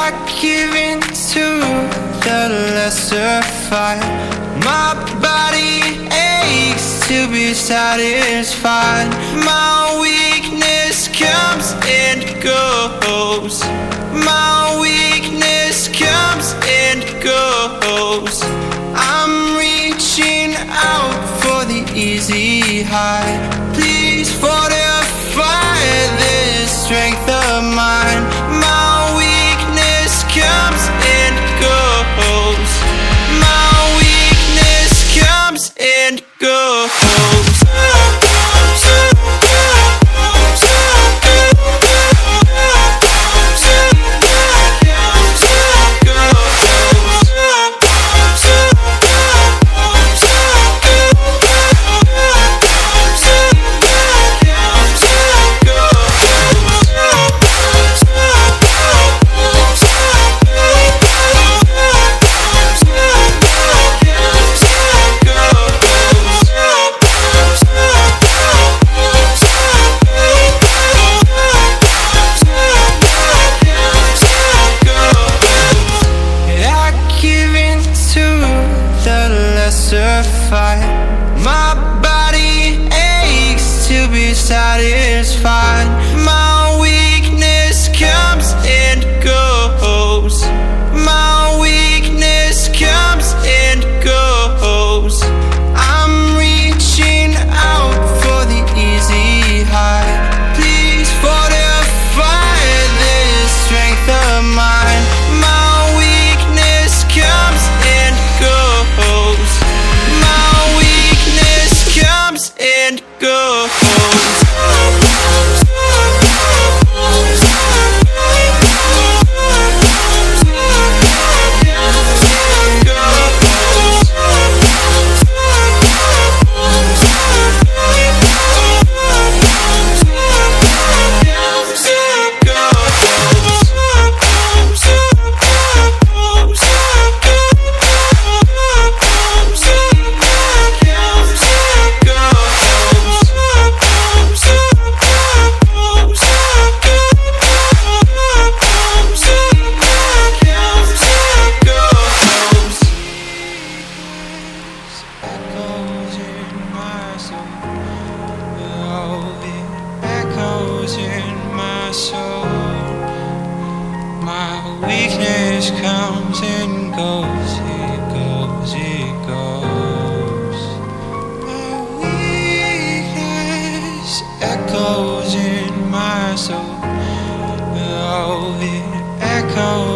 I give in to the lesser fight. My body aches to be satisfied. My weakness comes and goes. My weakness comes and goes. I'm reaching out for the easy high. Please fortify this strength of mine. My weakness comes and goes. My weakness comes and goes. My body aches to be satisfied. My weakness comes and goes. My weakness comes and goes. I'm reaching out for the easy high. Please fortify this strength of mine. My weakness comes and goes. And go. My weakness comes and goes, it goes, it goes. My weakness echoes in my soul. Oh, it echoes.